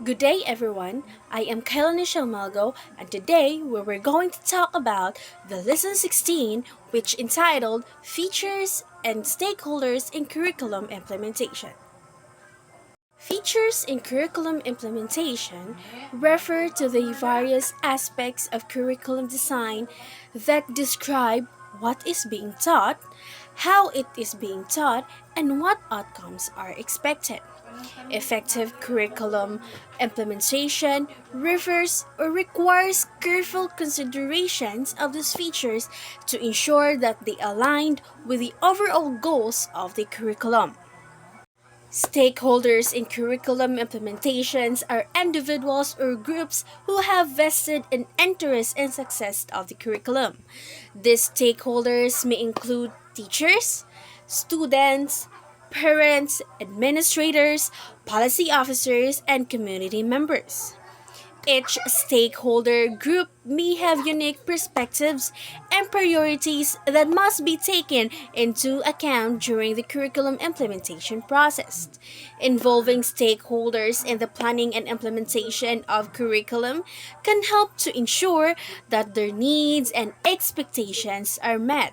Good day, everyone. I am Kailani Shalmalgo, and today we're going to talk about the Lesson 16, which entitled Features and Stakeholders in Curriculum Implementation. Features in curriculum implementation refer to the various aspects of curriculum design that describe what is being taught, how it is being taught, and what outcomes are expected. Effective curriculum implementation refers or requires careful considerations of these features to ensure that they align with the overall goals of the curriculum. Stakeholders in curriculum implementations are individuals or groups who have vested an interest in success of the curriculum. These stakeholders may include teachers, students, parents, administrators, policy officers, and community members. Each stakeholder group may have unique perspectives and priorities that must be taken into account during the curriculum implementation process. Involving stakeholders in the planning and implementation of curriculum can help to ensure that their needs and expectations are met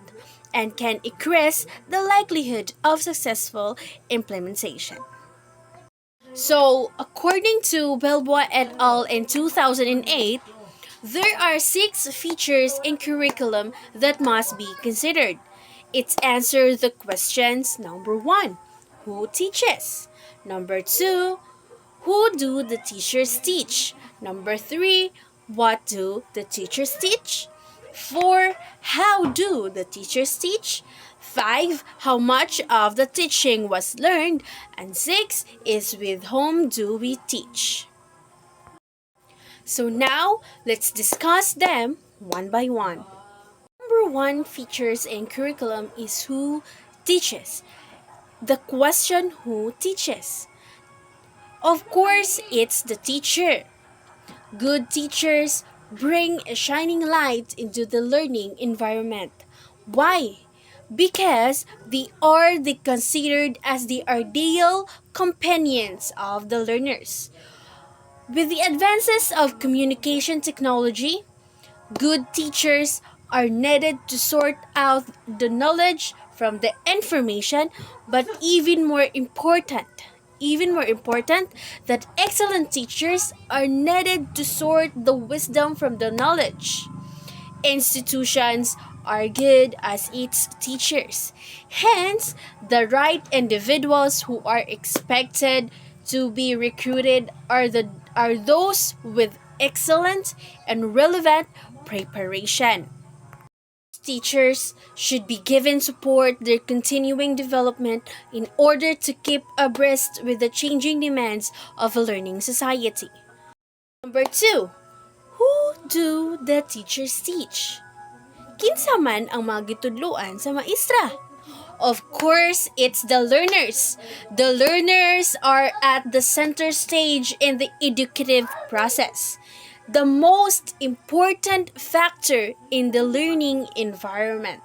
and can increase the likelihood of successful implementation. So, according to Belbois et al. In 2008, there are six features in curriculum that must be considered. It answers the questions number one, who teaches? Number two, who do the teachers teach? Number three, what do the teachers teach? 4. How do the teachers teach? 5. How much of the teaching was learned? And 6 is with whom do we teach? So now, let's discuss them one by one. Number 1 features in curriculum is who teaches. The question who teaches? Of course, it's the teacher. Good teachers bring a shining light into the learning environment. Why? Because they are considered as the ideal companions of the learners. With the advances of communication technology, good teachers are needed to sort out the knowledge from the information, but even more important, that excellent teachers are needed to sort the wisdom from the knowledge. Institutions are good as its teachers. Hence, the right individuals who are expected to be recruited are those with excellent and relevant preparation. Teachers should be given support their continuing development in order to keep abreast with the changing demands of a learning society. Number 2, who do the teachers teach? Kinsa man ang mga gitudloan sa maestra? Of course, it's the learners. The learners are at the center stage in the educative process, the most important factor in the learning environment.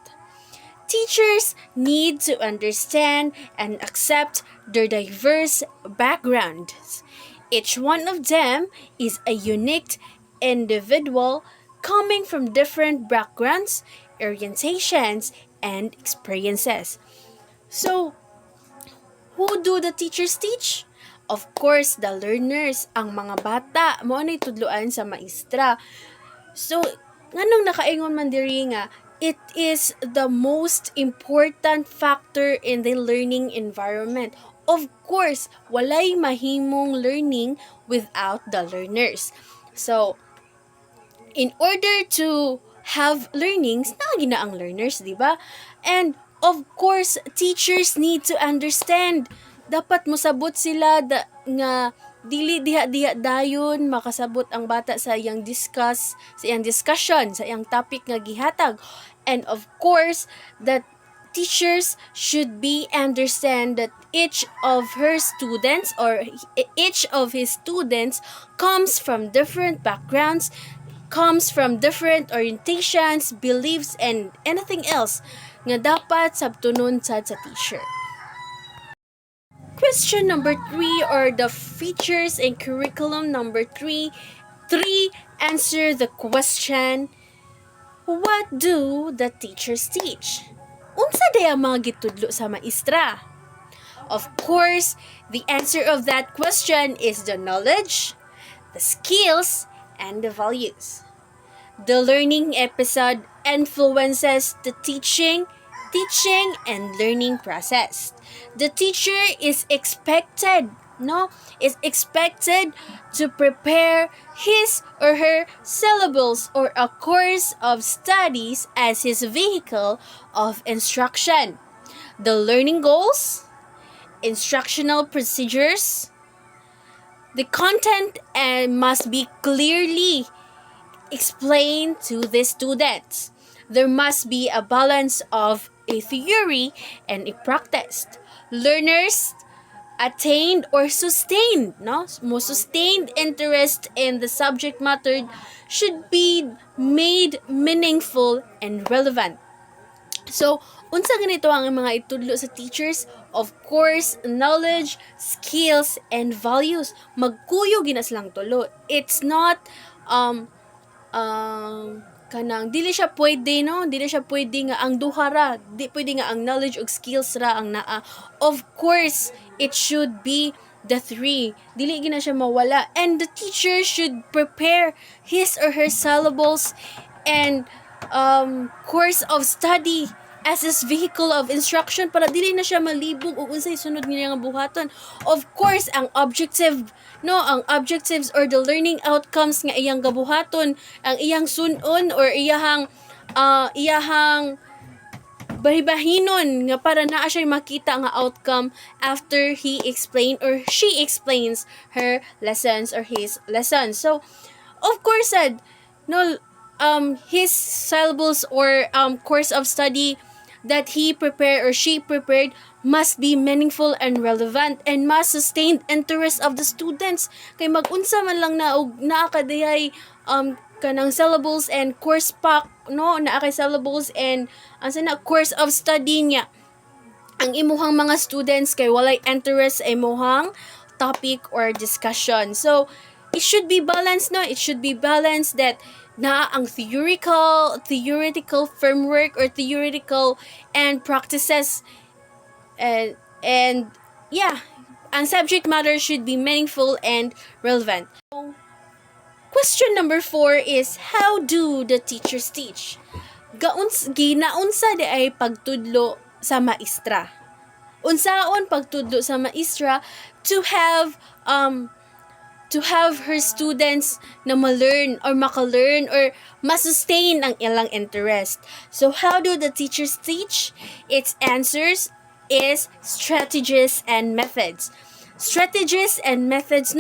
Teachers need to understand and accept their diverse backgrounds. Each one of them is a unique individual coming from different backgrounds, orientations, and experiences. So, who do the teachers teach? Of course, the learners, ang mga bata, mo na tudloan sa maestra. So, nganong nakaingon man diri nga, it is the most important factor in the learning environment. Of course, walay mahimong learning without the learners. So, in order to have learnings, na ang learners, di ba? And of course, teachers need to understand. Dapat mosabot sila nga dili diha dayon makasabot ang bata sa iyang discussion, sa iyang topic nga gihatag. And of course, that teachers should be understand that each of her students or each of his students comes from different backgrounds, comes from different orientations, beliefs, and anything else nga dapat sabtunon sa teacher. Question number 3, or the features in curriculum number 3. 3. Answer the question, what do the teachers teach? Unsa day ang mga gitudlo sa maestra? Of course, the answer of that question is the knowledge, the skills, and the values. The learning episode influences the teaching and learning process. The teacher is expected to prepare his or her syllables or a course of studies as his vehicle of instruction. The learning goals, instructional procedures, the content must be clearly explained to the students. There must be a balance of a theory and a practice. Learners attained or sustained, sustained interest in the subject matter should be made meaningful and relevant. So, unsa ganito ang mga itudlo sa teachers? Of course, knowledge, skills, and values. Magkuyo ginas lang tulo. It's not kanang dili siya pwede nga ang duha ra, di pwede nga ang knowledge ug skills ra ang naa. Of course, it should be the 3. Dili gina siya mawala, and the teacher should prepare his or her syllables and course of study as his vehicle of instruction para dili na siya malibog ug unsay sunod niya nga buhaton. Of course, ang objectives or the learning outcomes nga iyang gabuhaton, ang iyang sunon or iyahang bahibahinon nga para naa siya makita nga outcome after he explain or she explains her lessons or his lessons. So, of course, his syllables or course of study that he prepared or she prepared must be meaningful and relevant and must sustain interest of the students. Kay mag-unsa man lang na og naa kadahay kanang syllables and course pack, naa kay syllables and course of study niya. Ang imuhang mga students kay walay interest sa imuhang topic or discussion. So, it should be balanced, It should be balanced that na ang theoretical framework or theoretical and practices and ang subject matter should be meaningful and relevant. Question number 4 is, how do the teachers teach? Ginaunsa di ay pagtudlo sa maestra. Unsaon pagtudlo sa maestra to have her students na ma-learn or maka-learn or ma-sustain ang ilang interest. So, how do the teachers teach? Its answers is strategies and methods. Strategies and methods,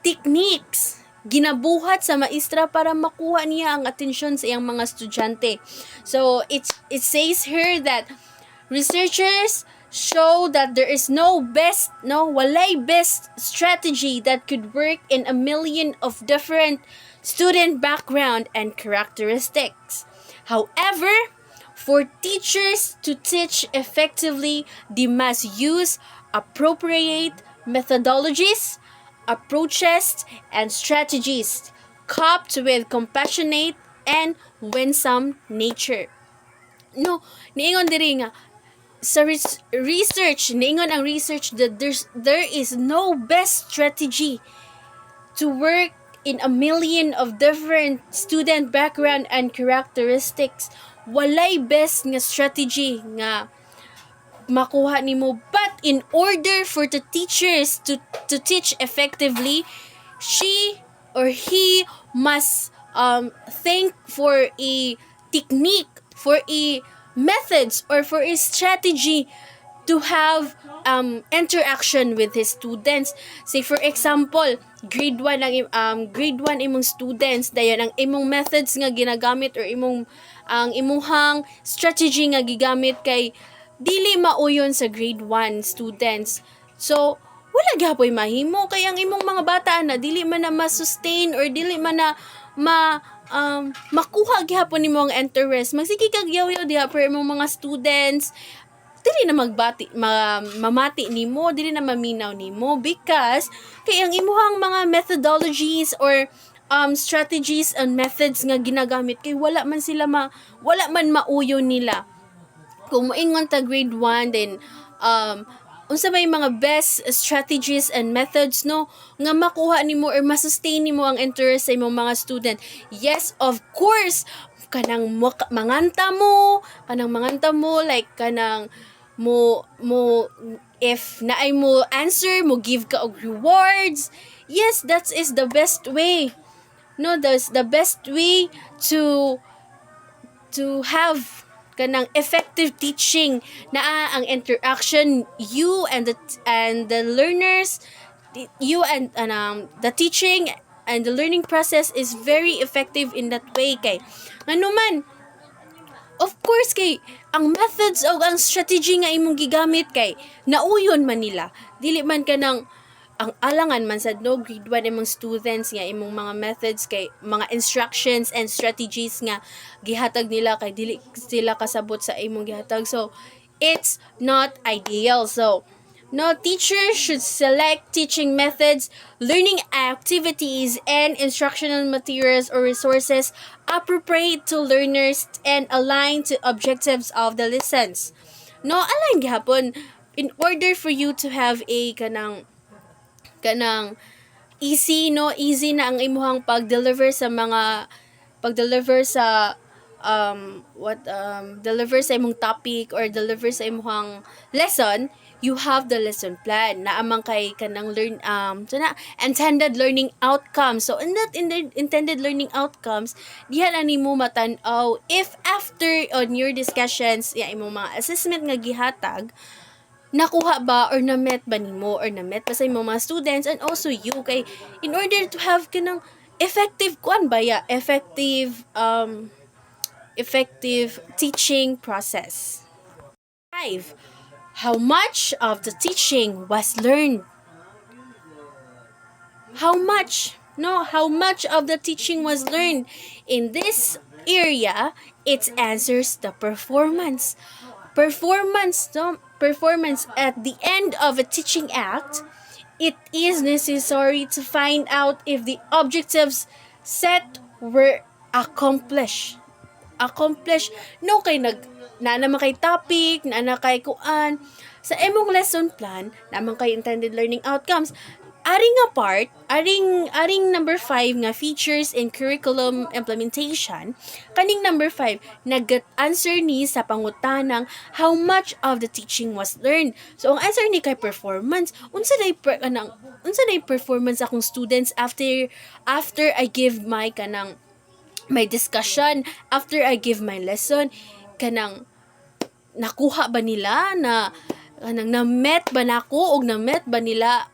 techniques ginabuhat sa maestra para makuha niya ang atensyon sa iyang mga estudyante. So, it says here that researchers show that there is walay best strategy that could work in a million of different student background and characteristics. However, for teachers to teach effectively, they must use appropriate methodologies, approaches, and strategies coupled with compassionate and winsome nature. Niingon diri nga sa research, niingon ang research that there is no best strategy to work in a million of different student background and characteristics. Walay best nga strategy nga makuha nimo, but in order for the teachers to teach effectively, she or he must think for a technique, for a methods, or for a strategy to have interaction with his students. Say for example, grade 1 imong students, dayon ang imong methods nga ginagamit or ang imuhang strategy nga gigamit kay dili mauyon sa grade 1 students. So, wala gyapon mahimo kay ang imong mga bata na dili man na ma-sustain or dili man na makuha gyapon nimo ang interest. Magsige kag yaw diha for imong mga students. dili na mamati nimo, dili na maminaw nimo because kay ang imuhang mga methodologies or strategies and methods nga ginagamit kay wala man mauyo nila. Kung moingon ta grade 1 then unsa may mga best strategies and methods no nga makuha nimo or masustain nimo ang interest sa imong mga student. Yes, of course, manganta mo like kanang mo if naay mo answer mo give ka og rewards. Yes, that is the best way. No, that's the best way to have kanang effective teaching na ang interaction you and the learners, you and the teaching and the learning process is very effective in that way kay ngano man of course kay ang methods o ang strategy nga imong gigamit kay nauyon man nila dili man kanang ang alangan man sad no grade 1 imong students nga imong mga methods kay mga instructions and strategies nga gihatag nila kay dili sila kasabot sa imong gihatag, so it's not ideal. So no, teachers should select teaching methods, learning activities, and instructional materials or resources appropriate to learners and aligned to objectives of the lessons. No, align gihapon in order for you to have a kanang easy na ang imuhang pag-deliver sa deliver sa imong topic or deliver sa imong lesson. You have the lesson plan na amang kay kanang intended learning outcomes. So in that intended learning outcomes, diha na nimo matan-aw if after on your discussions imong mga assessment nga gihatag nakuha ba or na-met ba nimo or na-met ba sa imong mga students and also you kay in order to have kanang effective teaching process. 5. How much of the teaching was learned? How much of the teaching was learned? In this area, it answers the performance at the end of a teaching act. It is necessary to find out if the objectives set were accomplished. No kay naman kay topic, kay kuan sa emong lesson plan, naman kay intended learning outcomes. Aring number 5 nga features in curriculum implementation, kaning number 5 nag-answer ni sa pangutanang how much of the teaching was learned. So ang answer ni kay performance, unsa day performance akong students after I give my discussion, after I give my lesson, kanang nakuha ba nila na-met ba nako o na-met ba nila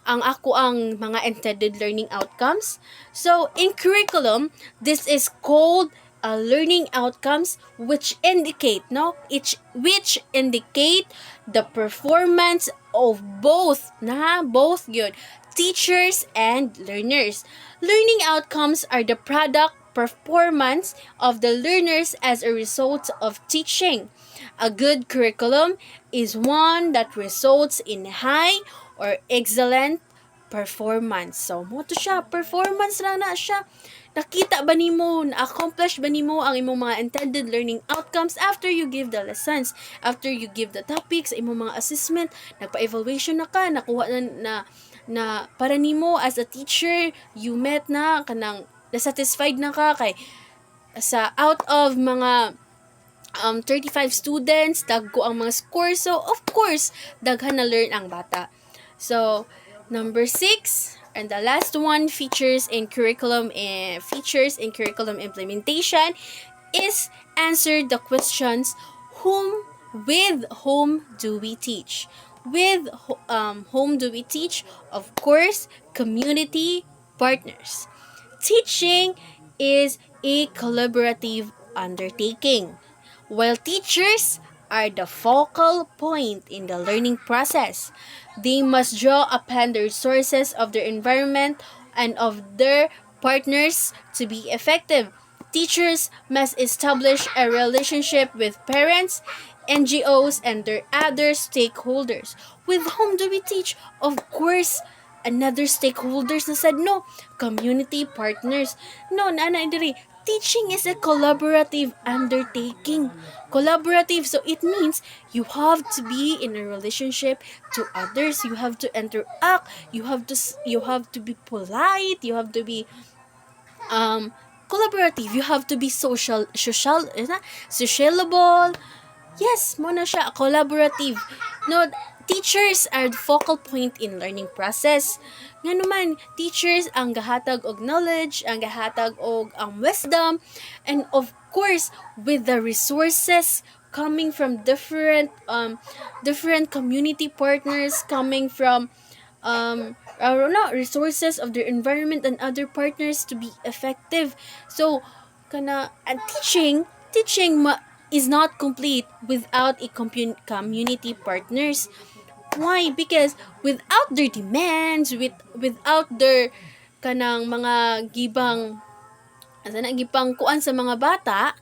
ang mga intended learning outcomes. So in curriculum, this is called learning outcomes which indicate the performance of both yun, teachers and learners. Learning outcomes are the product performance of the learners as a result of teaching. A good curriculum is one that results in high or excellent performance. So, mo to siya, performance na siya. Nakita ba nimo, na-accomplish ba nimo ang imong mga intended learning outcomes after you give the lessons, after you give the topics, imong mga assessment, nagpa-evaluation na ka, nakuha na para nimo as a teacher, you met na kanang satisfied na ka kay sa out of mga 35 students, dagko ang mga scores. So, of course, daghan na learn ang bata. So, number 6, and the last one, features in curriculum implementation is answer the questions, with whom do we teach? With whom do we teach? Of course, community partners. Teaching is a collaborative undertaking. While teachers are the focal point in the learning process, they must draw upon the resources of their environment and of their partners to be effective. Teachers must establish a relationship with parents NGOs, and their other stakeholders. With whom do we teach? Of course, another stakeholders na said no, community partners. No, nanay diri. Teaching is a collaborative undertaking. Collaborative, so it means you have to be in a relationship to others. You have to interact. You have to be polite. You have to be collaborative. You have to be sociable. Yes, mo na siya, collaborative. No, teachers are the focal point in learning process. Nga naman, teachers ang gahatag og knowledge, ang gahatag og ang wisdom, and of course, with the resources coming from different community partners, coming from resources of their environment and other partners to be effective. So, and teaching is not complete without a community partners. Why? Because without their demands, without their kanang mga gibang gipang kuan sa mga bata,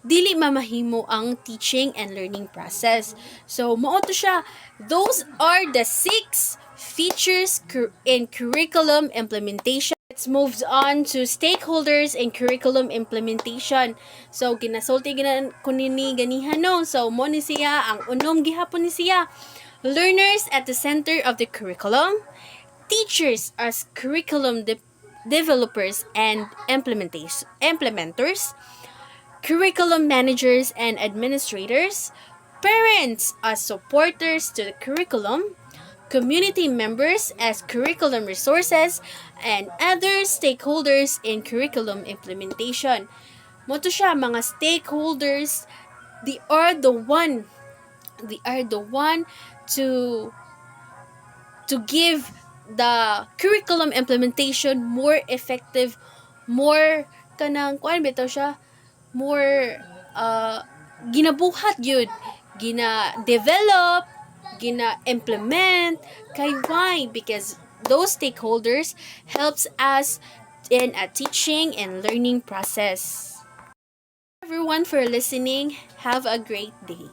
dili mamahimo ang teaching and learning process. So, mao to siya. Those are the 6 features in curriculum implementation. Let's move on to stakeholders and curriculum implementation. So, ginasulti ko nini ganihan no. So, mo ni siya, ang unom gihapon ni siya. Learners at the center of the curriculum. Teachers as curriculum developers and implementers. Curriculum managers and administrators. Parents as supporters to the curriculum. Community members as curriculum resources, and other stakeholders in curriculum implementation. Moto siya, mga stakeholders, they are the one to give the curriculum implementation more effective, more kanang kuan bitaw siya, more ginabuhat yun, gina-develop, gina-implement. Kay why? Because those stakeholders helps us in a teaching and learning process. Everyone for listening. Have a great day.